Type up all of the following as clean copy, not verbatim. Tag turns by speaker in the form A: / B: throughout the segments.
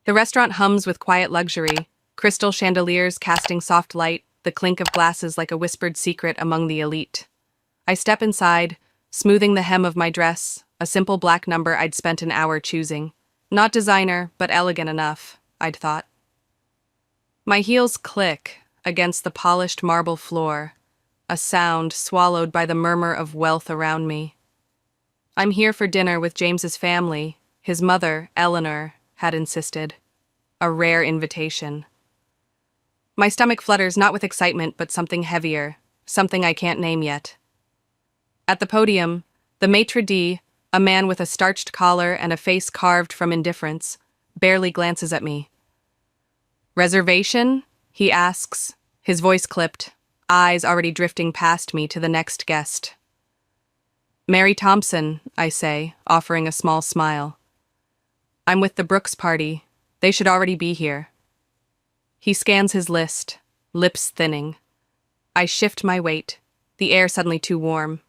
A: The restaurant hums with quiet luxury, crystal chandeliers casting soft light, the clink of glasses like a whispered secret among the elite. I step inside, smoothing the hem of my dress, a simple black number I'd spent an hour choosing. Not designer, but elegant enough, I'd thought. My heels click against the polished marble floor, a sound swallowed by the murmur of wealth around me. I'm here for dinner with James's family. His mother, Eleanor, had insisted. A rare invitation. My stomach flutters not with excitement, but something heavier, something I can't name yet. At the podium, the maitre d', a man with a starched collar and a face carved from indifference, barely glances at me. "Reservation?" he asks, his voice clipped, eyes already drifting past me to the next guest. "Mary Thompson," I say, offering a small smile. "I'm with the Brooks party. They should already be here." He scans his list, lips thinning. I shift my weight, the air suddenly too warm.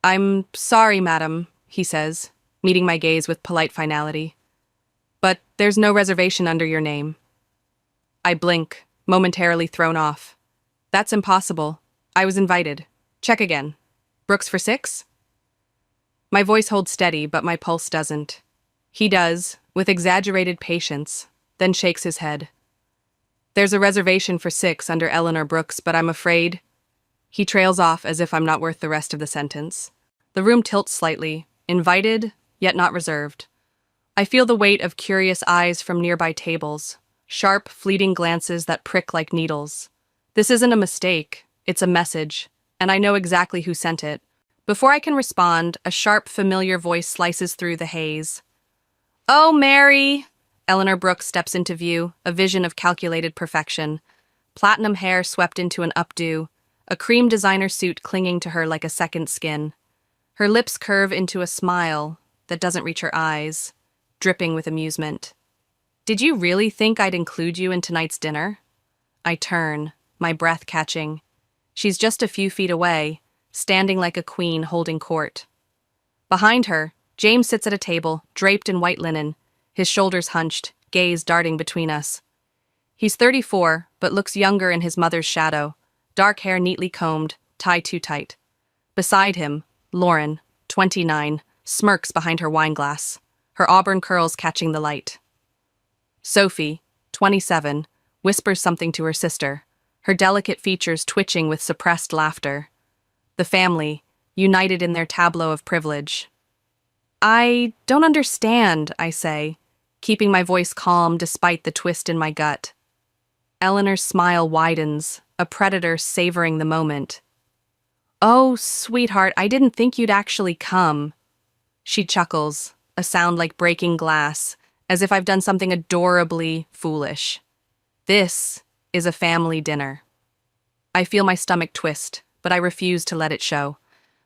A: "I'm sorry, madam," he says, meeting my gaze with polite finality. "But there's no reservation under your name." I blink, momentarily thrown off. "That's impossible. I was invited. Check again. Brooks for 6? My voice holds steady, but my pulse doesn't. He does, with exaggerated patience, then shakes his head. "There's a reservation for 6 under Eleanor Brooks, but I'm afraid—" He trails off as if I'm not worth the rest of the sentence. The room tilts slightly, invited, yet not reserved. I feel the weight of curious eyes from nearby tables, sharp, fleeting glances that prick like needles. This isn't a mistake, it's a message, and I know exactly who sent it. Before I can respond, a sharp, familiar voice slices through the haze. "Oh, Mary!" Eleanor Brooks steps into view, a vision of calculated perfection. Platinum hair swept into an updo, a cream designer suit clinging to her like a second skin. Her lips curve into a smile that doesn't reach her eyes, dripping with amusement. "Did you really think I'd include you in tonight's dinner?" I turn, my breath catching. She's just a few feet away, standing like a queen holding court. Behind her, James sits at a table, draped in white linen, his shoulders hunched, gaze darting between us. He's 34, but looks younger in his mother's shadow, dark hair neatly combed, tie too tight. Beside him, Lauren, 29, smirks behind her wineglass, her auburn curls catching the light. Sophie, 27, whispers something to her sister, her delicate features twitching with suppressed laughter. The family, united in their tableau of privilege. "I don't understand," I say, keeping my voice calm despite the twist in my gut. Eleanor's smile widens, a predator savoring the moment. "Oh, sweetheart, I didn't think you'd actually come." She chuckles, a sound like breaking glass, as if I've done something adorably foolish. This is a family dinner. I feel my stomach twist, but I refuse to let it show.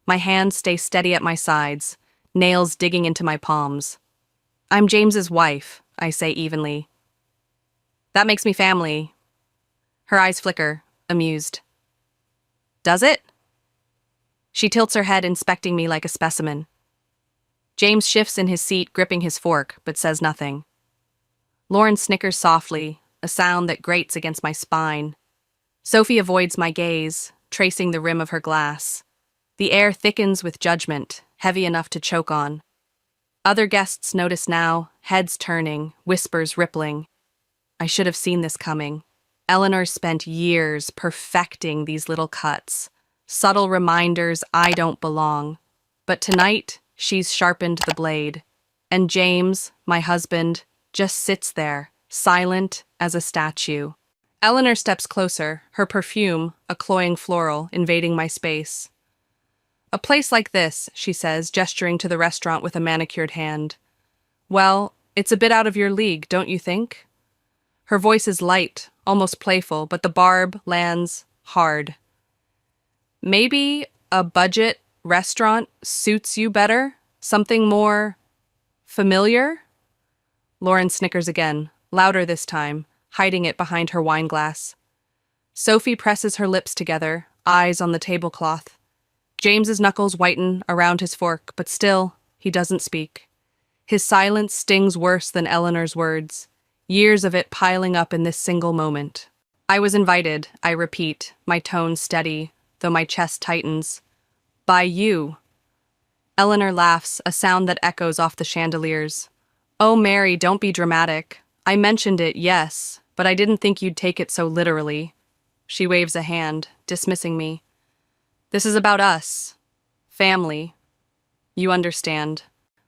A: My hands stay steady at my sides, nails digging into my palms. "I'm James's wife," I say evenly. "That makes me family." Her eyes flicker, amused. "Does it?" She tilts her head, inspecting me like a specimen. James shifts in his seat, gripping his fork, but says nothing. Lauren snickers softly, a sound that grates against my spine. Sophie avoids my gaze, tracing the rim of her glass. The air thickens with judgment, heavy enough to choke on. Other guests notice now, heads turning, whispers rippling. I should have seen this coming. Eleanor spent years perfecting these little cuts, subtle reminders I don't belong. But tonight, she's sharpened the blade. And James, my husband, just sits there, silent as a statue. Eleanor steps closer, her perfume, a cloying floral, invading my space. "A place like this," she says, gesturing to the restaurant with a manicured hand. "Well, it's a bit out of your league, don't you think?" Her voice is light, almost playful, but the barb lands hard. "Maybe a budget restaurant suits you better? Something more familiar?" Lauren snickers again, louder this time, hiding it behind her wineglass. Sophie presses her lips together, eyes on the tablecloth. James's knuckles whiten around his fork, but still, he doesn't speak. His silence stings worse than Eleanor's words, years of it piling up in this single moment. I was invited, I repeat, my tone steady, though my chest tightens. By you. Eleanor laughs, a sound that echoes off the chandeliers. Oh, Mary, don't be dramatic. I mentioned it, yes, but I didn't think you'd take it so literally. She waves a hand, dismissing me. This is about us. Family. You understand.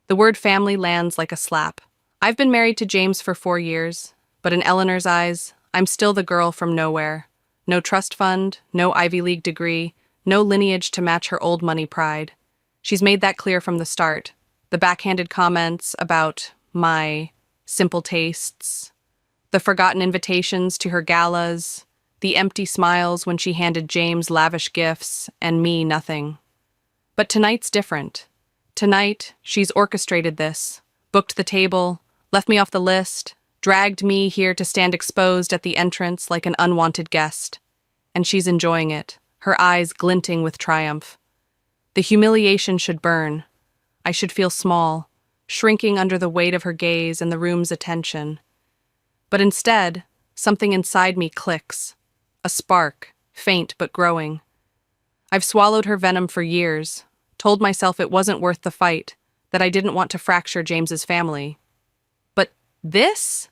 A: The word family lands like a slap. I've been married to James for 4 years, but in Eleanor's eyes, I'm still the girl from nowhere. No trust fund, no Ivy League degree, no lineage to match her old money pride. She's made that clear from the start. The backhanded comments about my simple tastes, the forgotten invitations to her galas, the empty smiles when she handed James lavish gifts and me nothing. But tonight's different. Tonight, she's orchestrated this, booked the table, left me off the list, dragged me here to stand exposed at the entrance like an unwanted guest. And she's enjoying it, her eyes glinting with triumph. The humiliation should burn. I should feel small, shrinking under the weight of her gaze and the room's attention. But instead, something inside me clicks. A spark, faint but growing. I've swallowed her venom for years, told myself it wasn't worth the fight, that I didn't want to fracture James's family. But this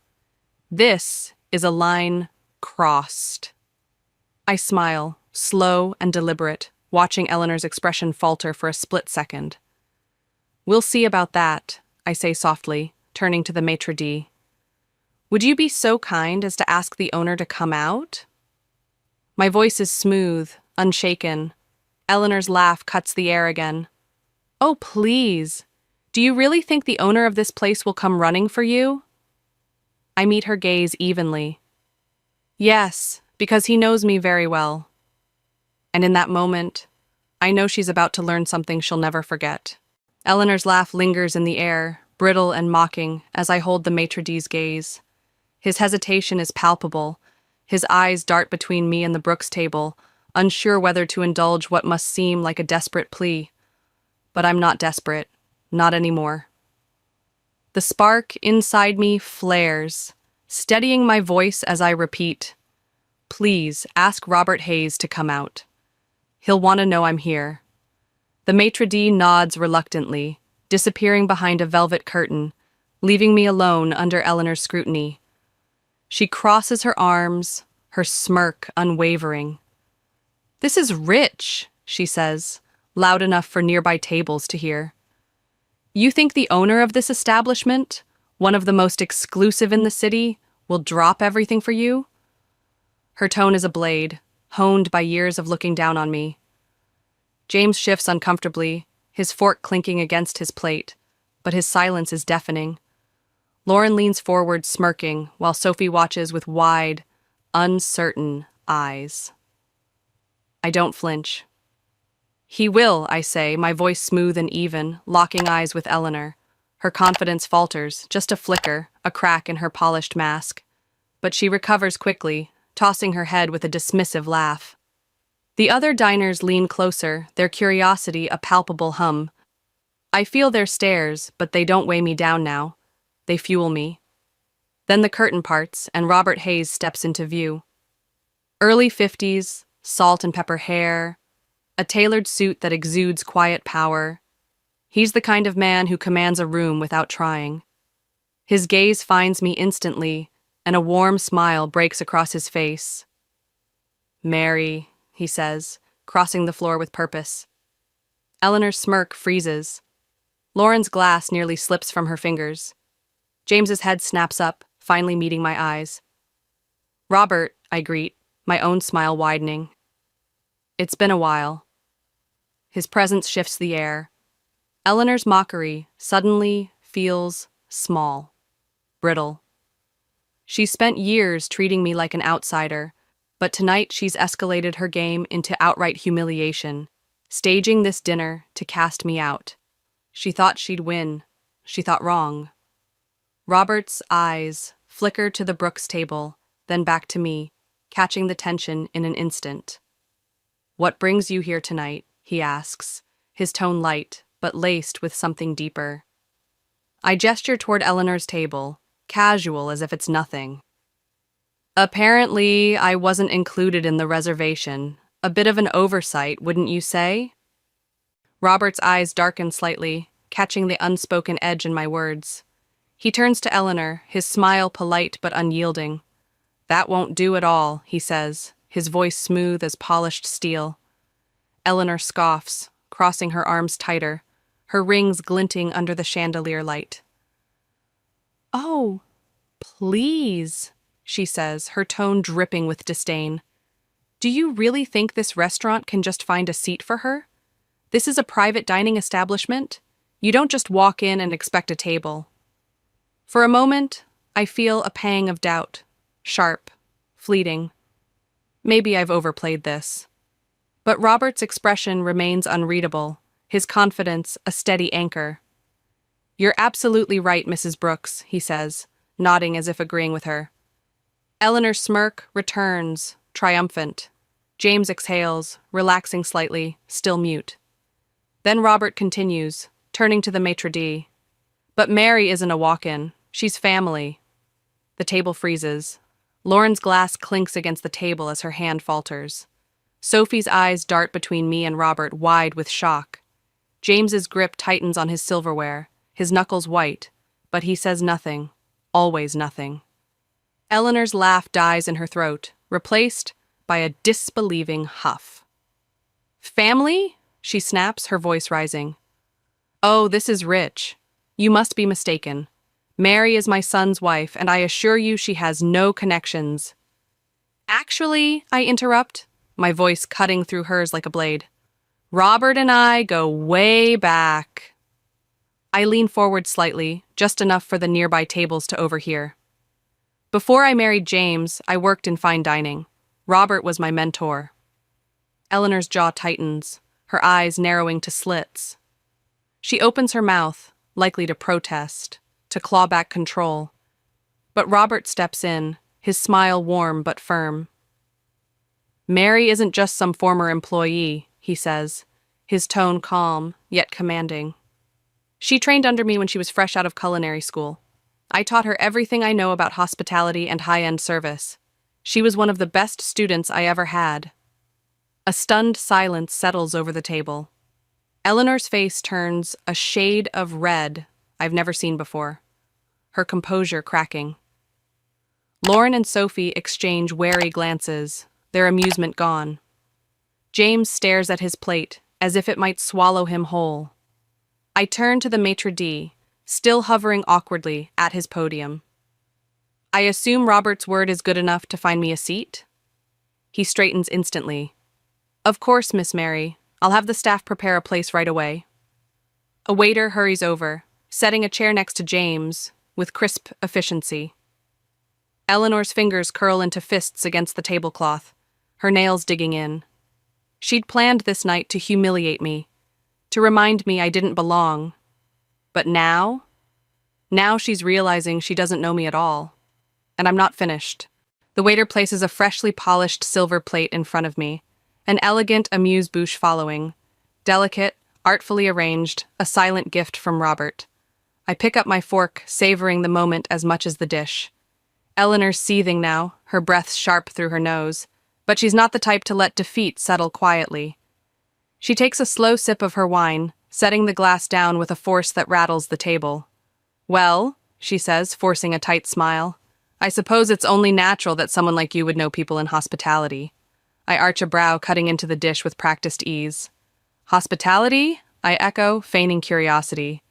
A: is a line crossed. I smile, slow and deliberate, watching Eleanor's expression falter for a split second. We'll see about that, I say softly, turning to the maitre d'. Would you be so kind as to ask the owner to come out? My voice is smooth, unshaken. Eleanor's laugh cuts the air again. Oh, please. Do you really think the owner of this place will come running for you? I meet her gaze evenly. Yes, because he knows me very well. And in that moment, I know she's about to learn something she'll never forget. Eleanor's laugh lingers in the air, brittle and mocking, as I hold the maitre d's gaze. His hesitation is palpable. His eyes dart between me and the Brooks table, unsure whether to indulge what must seem like a desperate plea. But I'm not desperate. Not anymore. The spark inside me flares, steadying my voice as I repeat, please ask Robert Hayes to come out. He'll want to know I'm here. The maitre d' nods reluctantly, disappearing behind a velvet curtain, leaving me alone under Eleanor's scrutiny. She crosses her arms, her smirk unwavering. This is rich, she says, loud enough for nearby tables to hear. You think the owner of this establishment, one of the most exclusive in the city, will drop everything for you? Her tone is a blade, honed by years of looking down on me. James shifts uncomfortably, his fork clinking against his plate, but his silence is deafening. Lauren leans forward, smirking, while Sophie watches with wide, uncertain eyes. I don't flinch. He will, I say, my voice smooth and even, locking eyes with Eleanor. Her confidence falters, just a flicker, a crack in her polished mask. But she recovers quickly, tossing her head with a dismissive laugh. The other diners lean closer, their curiosity a palpable hum. I feel their stares, but they don't weigh me down now. They fuel me. Then the curtain parts, and Robert Hayes steps into view. Early 50s, salt and pepper hair, a tailored suit that exudes quiet power. He's the kind of man who commands a room without trying. His gaze finds me instantly, and a warm smile breaks across his face. Mary, he says, crossing the floor with purpose. Eleanor's smirk freezes. Lauren's glass nearly slips from her fingers. James's head snaps up, finally meeting my eyes. Robert, I greet, my own smile widening. It's been a while. His presence shifts the air. Eleanor's mockery suddenly feels small, brittle. She's spent years treating me like an outsider, but tonight she's escalated her game into outright humiliation, staging this dinner to cast me out. She thought she'd win. She thought wrong. Robert's eyes flicker to the Brooks table, then back to me, catching the tension in an instant. What brings you here tonight? He asks, his tone light, but laced with something deeper. I gesture toward Eleanor's table, casual as if it's nothing. Apparently, I wasn't included in the reservation. A bit of an oversight, wouldn't you say? Robert's eyes darken slightly, catching the unspoken edge in my words. He turns to Eleanor, his smile polite but unyielding. That won't do at all, he says, his voice smooth as polished steel. Eleanor scoffs, crossing her arms tighter, her rings glinting under the chandelier light. Oh, please, she says, her tone dripping with disdain. Do you really think this restaurant can just find a seat for her? This is a private dining establishment. You don't just walk in and expect a table. For a moment, I feel a pang of doubt, sharp, fleeting. Maybe I've overplayed this. But Robert's expression remains unreadable, his confidence a steady anchor. You're absolutely right, Mrs. Brooks, he says, nodding as if agreeing with her. Eleanor's smirk returns, triumphant. James exhales, relaxing slightly, still mute. Then Robert continues, turning to the maitre d'. But Mary isn't a walk-in. She's family. The table freezes. Lauren's glass clinks against the table as her hand falters. Sophie's eyes dart between me and Robert, wide with shock. James's grip tightens on his silverware, his knuckles white, but he says nothing, always nothing. Eleanor's laugh dies in her throat, replaced by a disbelieving huff. Family? She snaps, her voice rising. Oh, this is rich. You must be mistaken. Mary is my son's wife, and I assure you she has no connections. Actually, I interrupt, my voice cutting through hers like a blade. Robert and I go way back. I lean forward slightly, just enough for the nearby tables to overhear. Before I married James, I worked in fine dining. Robert was my mentor. Eleanor's jaw tightens, her eyes narrowing to slits. She opens her mouth, likely to protest, to claw back control. But Robert steps in, his smile warm but firm. Mary isn't just some former employee, he says, his tone calm, yet commanding. She trained under me when she was fresh out of culinary school. I taught her everything I know about hospitality and high-end service. She was one of the best students I ever had. A stunned silence settles over the table. Eleanor's face turns a shade of red I've never seen before, her composure cracking. Lauren and Sophie exchange wary glances, their amusement gone. James stares at his plate, as if it might swallow him whole. I turn to the maitre d', still hovering awkwardly at his podium. I assume Robert's word is good enough to find me a seat? He straightens instantly. Of course, Miss Mary. I'll have the staff prepare a place right away. A waiter hurries over, setting a chair next to James, with crisp efficiency. Eleanor's fingers curl into fists against the tablecloth, her nails digging in. She'd planned this night to humiliate me, to remind me I didn't belong. But now? Now she's realizing she doesn't know me at all. And I'm not finished. The waiter places a freshly polished silver plate in front of me, an elegant amuse-bouche following. Delicate, artfully arranged, a silent gift from Robert. I pick up my fork, savoring the moment as much as the dish. Eleanor's seething now, her breath sharp through her nose, but she's not the type to let defeat settle quietly. She takes a slow sip of her wine, setting the glass down with a force that rattles the table. Well, she says, forcing a tight smile, I suppose it's only natural that someone like you would know people in hospitality. I arch a brow, cutting into the dish with practiced ease. Hospitality? I echo, feigning curiosity.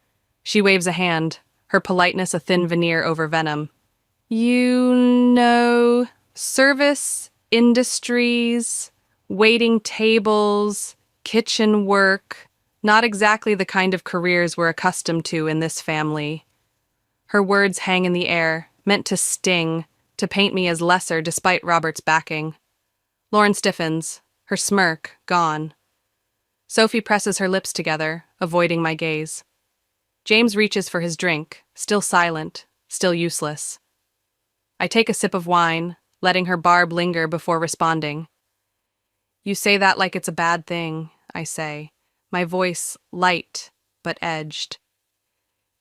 A: She waves a hand, her politeness a thin veneer over venom. You know, service, industries, waiting tables, kitchen work, not exactly the kind of careers we're accustomed to in this family. Her words hang in the air, meant to sting, to paint me as lesser despite Robert's backing. Lauren stiffens, her smirk gone. Sophie presses her lips together, avoiding my gaze. James reaches for his drink, still silent, still useless. I take a sip of wine, letting her barb linger before responding. You say that like it's a bad thing, I say, my voice light but edged.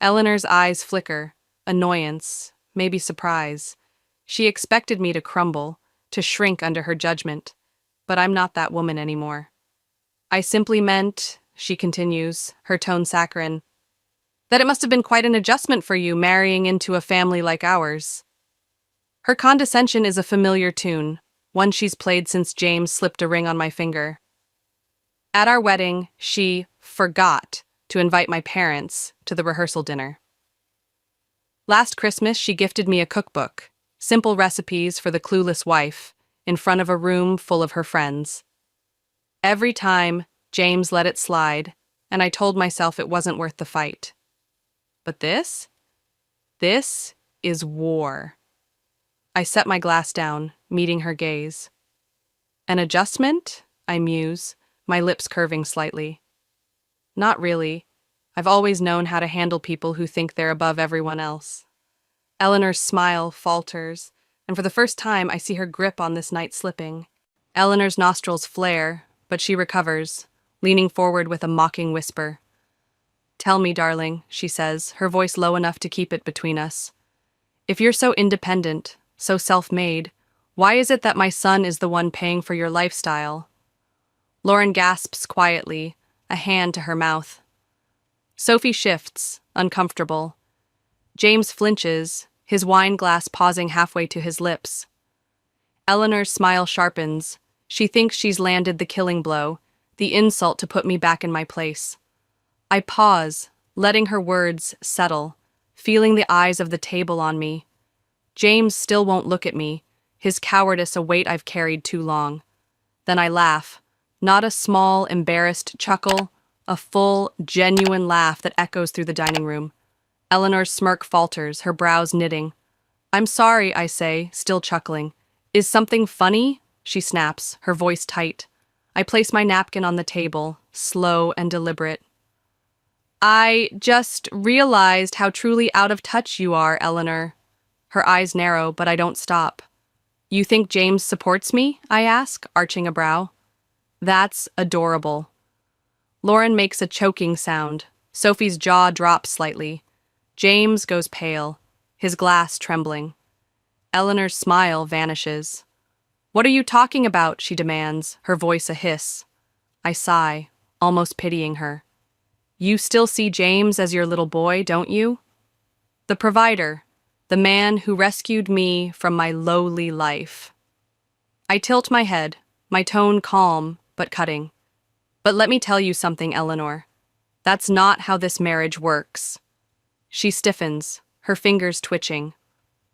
A: Eleanor's eyes flicker, annoyance, maybe surprise. She expected me to crumble, to shrink under her judgment, but I'm not that woman anymore. I simply meant, she continues, her tone saccharine, that it must have been quite an adjustment for you marrying into a family like ours. Her condescension is a familiar tune, one she's played since James slipped a ring on my finger. At our wedding, she forgot to invite my parents to the rehearsal dinner. Last Christmas, she gifted me a cookbook, simple recipes for the clueless wife, in front of a room full of her friends. Every time, James let it slide, and I told myself it wasn't worth the fight. But this is war. I set my glass down, meeting her gaze. An adjustment? I muse, my lips curving slightly. Not really. I've always known how to handle people who think they're above everyone else. Eleanor's smile falters, and for the first time I see her grip on this night slipping. Eleanor's nostrils flare, but she recovers, leaning forward with a mocking whisper. Tell me, darling, she says, her voice low enough to keep it between us. If you're so independent, so self-made, why is it that my son is the one paying for your lifestyle? Lauren gasps quietly, a hand to her mouth. Sophie shifts, uncomfortable. James flinches, his wine glass pausing halfway to his lips. Eleanor's smile sharpens. She thinks she's landed the killing blow, the insult to put me back in my place. I pause, letting her words settle, feeling the eyes of the table on me. James still won't look at me, his cowardice a weight I've carried too long. Then I laugh, not a small, embarrassed chuckle, a full, genuine laugh that echoes through the dining room. Eleanor's smirk falters, her brows knitting. I'm sorry, I say, still chuckling. Is something funny? She snaps, her voice tight. I place my napkin on the table, slow and deliberate. I just realized how truly out of touch you are, Eleanor. Her eyes narrow, but I don't stop. You think James supports me? I ask, arching a brow. That's adorable. Lauren makes a choking sound. Sophie's jaw drops slightly. James goes pale, his glass trembling. Eleanor's smile vanishes. What are you talking about? She demands, her voice a hiss. I sigh, almost pitying her. You still see James as your little boy, don't you? The provider, the man who rescued me from my lowly life. I tilt my head, my tone calm but cutting. But let me tell you something, Eleanor. That's not how this marriage works. She stiffens, her fingers twitching.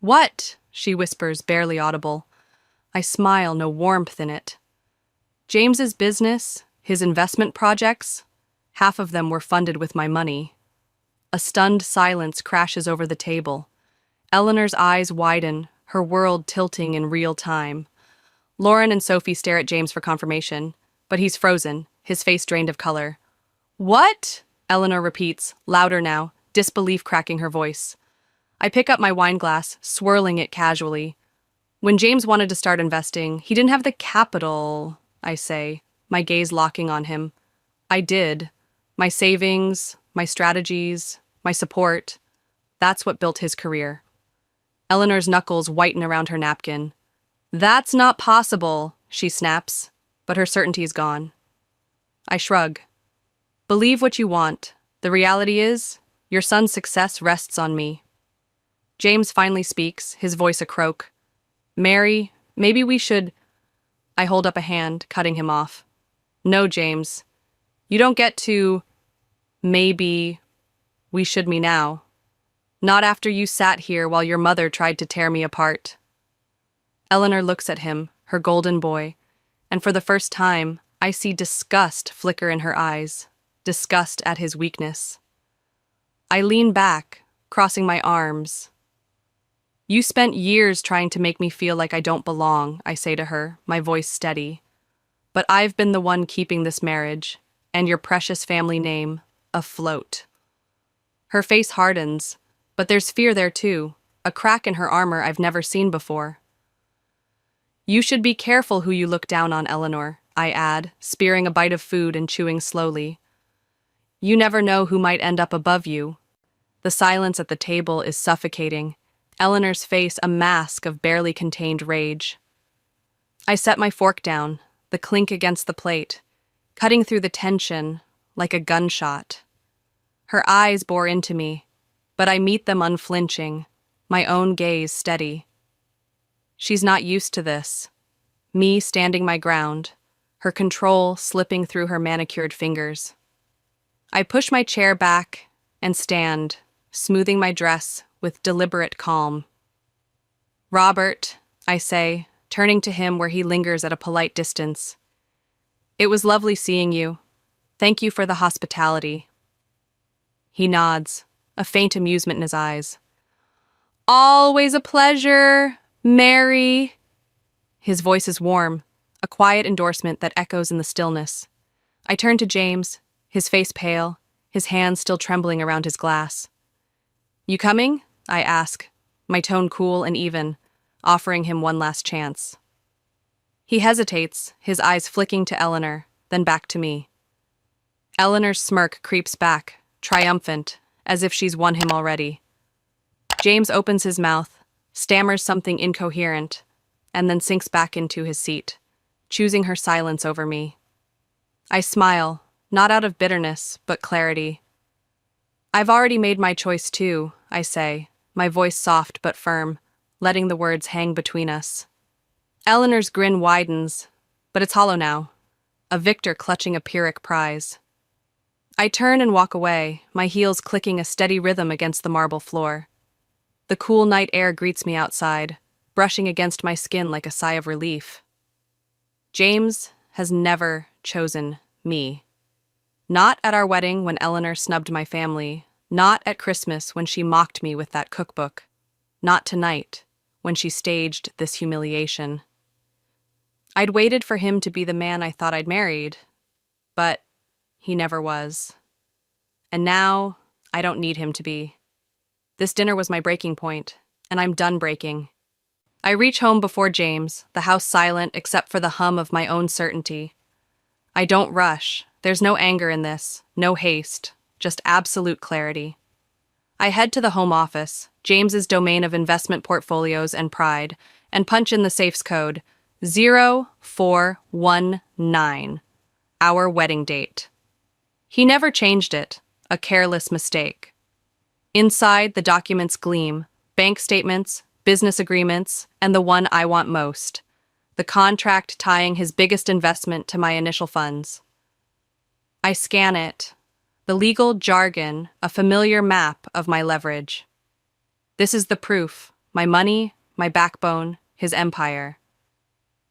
A: What? She whispers, barely audible. I smile, no warmth in it. James's business, his investment projects, half of them were funded with my money. A stunned silence crashes over the table. Eleanor's eyes widen, her world tilting in real time. Lauren and Sophie stare at James for confirmation, but he's frozen, his face drained of color. What? Eleanor repeats, louder now, disbelief cracking her voice. I pick up my wine glass, swirling it casually. When James wanted to start investing, he didn't have the capital, I say, my gaze locking on him. I did. My savings, my strategies, my support. That's what built his career. Eleanor's knuckles whiten around her napkin. That's not possible, she snaps, but her certainty is gone. I shrug. Believe what you want. The reality is, your son's success rests on me. James finally speaks, his voice a croak. Mary, maybe we should... I hold up a hand, cutting him off. No, James. You don't get to... Maybe... We should me now. Not after you sat here while your mother tried to tear me apart. Eleanor looks at him, her golden boy, and for the first time, I see disgust flicker in her eyes, disgust at his weakness. I lean back, crossing my arms. You spent years trying to make me feel like I don't belong, I say to her, my voice steady. But I've been the one keeping this marriage, and your precious family name, afloat. Her face hardens, but there's fear there too, a crack in her armor I've never seen before. You should be careful who you look down on, Eleanor, I add, spearing a bite of food and chewing slowly. You never know who might end up above you. The silence at the table is suffocating, Eleanor's face a mask of barely contained rage. I set my fork down, the clink against the plate, cutting through the tension like a gunshot. Her eyes bore into me, but I meet them unflinching, my own gaze steady. She's not used to this. Me standing my ground, her control slipping through her manicured fingers. I push my chair back and stand, smoothing my dress with deliberate calm. "Robert," I say, turning to him where he lingers at a polite distance. "It was lovely seeing you. Thank you for the hospitality." He nods, a faint amusement in his eyes. "Always a pleasure, Mary." His voice is warm, a quiet endorsement that echoes in the stillness. I turn to James, his face pale, his hands still trembling around his glass. "You coming?" I ask, my tone cool and even, offering him one last chance. He hesitates, his eyes flicking to Eleanor, then back to me. Eleanor's smirk creeps back, triumphant, as if she's won him already. James opens his mouth, stammers something incoherent, and then sinks back into his seat, choosing her silence over me. I smile, not out of bitterness, but clarity. "I've already made my choice too," I say, my voice soft but firm, letting the words hang between us. Eleanor's grin widens, but it's hollow now, a victor clutching a Pyrrhic prize. I turn and walk away, my heels clicking a steady rhythm against the marble floor. The cool night air greets me outside, brushing against my skin like a sigh of relief. James has never chosen me. Not at our wedding when Eleanor snubbed my family, not at Christmas when she mocked me with that cookbook, not tonight when she staged this humiliation. I'd waited for him to be the man I thought I'd married, but he never was. And now, I don't need him to be. This dinner was my breaking point, and I'm done breaking. I reach home before James, the house silent except for the hum of my own certainty. I don't rush. There's no anger in this, no haste, just absolute clarity. I head to the home office, James's domain of investment portfolios and pride, and punch in the safe's code, 0419, our wedding date. He never changed it, a careless mistake. Inside, the documents gleam, bank statements, business agreements, and the one I want most, the contract tying his biggest investment to my initial funds. I scan it, the legal jargon, a familiar map of my leverage. This is the proof, my money, my backbone, his empire.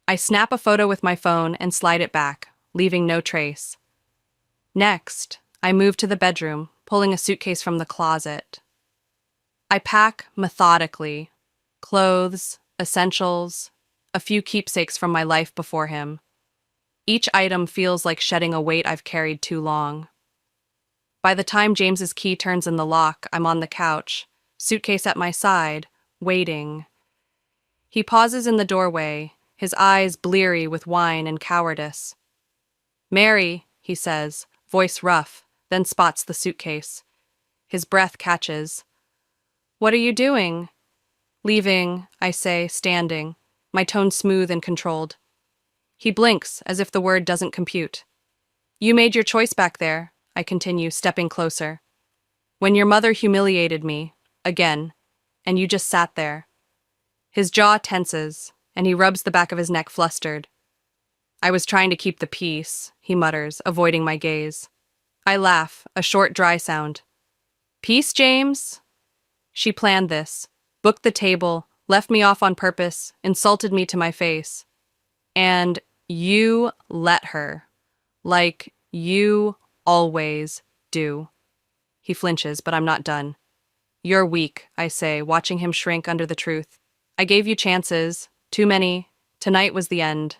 A: I snap a photo with my phone and slide it back, leaving no trace. Next, I move to the bedroom, pulling a suitcase from the closet. I pack methodically, clothes, essentials, a few keepsakes from my life before him. Each item feels like shedding a weight I've carried too long. By the time James's key turns in the lock, I'm on the couch, suitcase at my side, waiting. He pauses in the doorway, his eyes bleary with wine and cowardice. "Mary," he says, voice rough, then spots the suitcase. His breath catches. "What are you doing?" "Leaving," I say, standing, my tone smooth and controlled. He blinks, as if the word doesn't compute. "You made your choice back there," I continue, stepping closer. "When your mother humiliated me, again, and you just sat there." His jaw tenses, and he rubs the back of his neck flustered. "I was trying to keep the peace," he mutters, avoiding my gaze. I laugh, a short, dry sound. "Peace, James?" She planned this, booked the table, left me off on purpose, insulted me to my face. And you let her. Like you always do. He flinches, but I'm not done. "You're weak," I say, watching him shrink under the truth. "I gave you chances. Too many. Tonight was the end."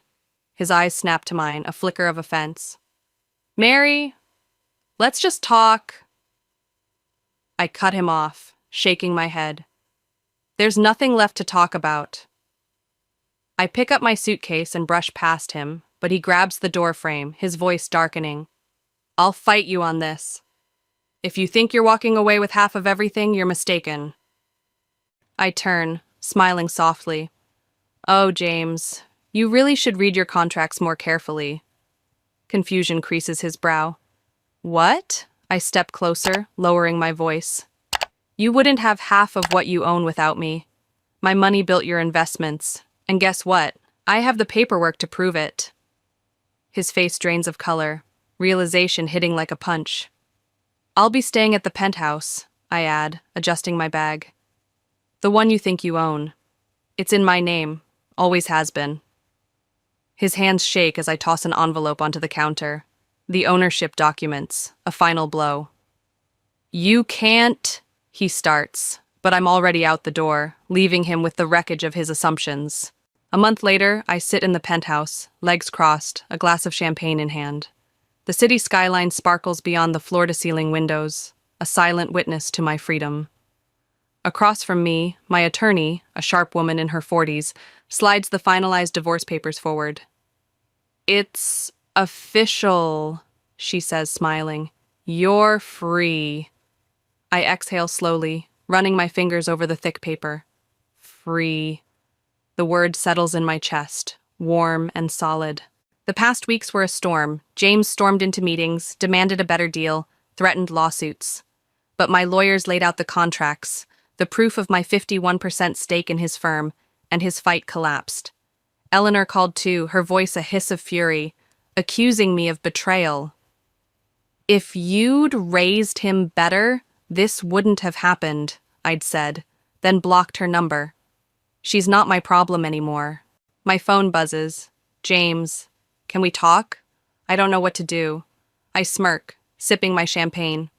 A: His eyes snap to mine, a flicker of offense. "Mary, let's just talk." I cut him off, shaking my head. There's nothing left to talk about. I pick up my suitcase and brush past him, but he grabs the door frame, his voice darkening. "I'll fight you on this. If you think you're walking away with half of everything, you're mistaken. I turn, smiling softly. Oh, James, you really should read your contracts more carefully. Confusion creases his brow. What? I step closer, lowering my voice. You wouldn't have half of what you own without me. My money built your investments. And guess what? I have the paperwork to prove it. His face drains of color, realization hitting like a punch. I'll be staying at the penthouse, I add, adjusting my bag. The one you think you own. It's in my name. Always has been. His hands shake as I toss an envelope onto the counter. The ownership documents. A final blow. You can't, he starts, but I'm already out the door, leaving him with the wreckage of his assumptions. A month later, I sit in the penthouse, legs crossed, a glass of champagne in hand. The city skyline sparkles beyond the floor-to-ceiling windows, a silent witness to my freedom. Across from me, my attorney, a sharp woman in her 40s, slides the finalized divorce papers forward. It's official, she says, smiling. You're free. I exhale slowly, running my fingers over the thick paper. Free. The word settles in my chest, warm and solid. The past weeks were a storm. James stormed into meetings, demanded a better deal, threatened lawsuits. But my lawyers laid out the contracts, the proof of my 51% stake in his firm, and his fight collapsed. Eleanor called too, her voice a hiss of fury, accusing me of betrayal. If you'd raised him better, this wouldn't have happened, I'd said, then blocked her number. She's not my problem anymore. My phone buzzes. James, can we talk? I don't know what to do. I smirk, sipping my champagne.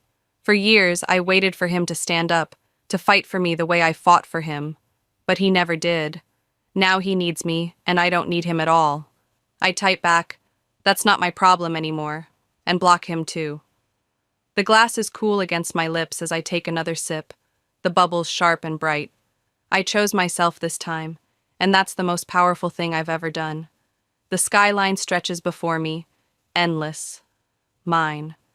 A: For years, I waited for him to stand up, to fight for me the way I fought for him. But he never did. Now he needs me, and I don't need him at all. I type back, that's not my problem anymore, and block him too. The glass is cool against my lips as I take another sip, the bubbles sharp and bright. I chose myself this time, and that's the most powerful thing I've ever done. The skyline stretches before me, endless. Mine.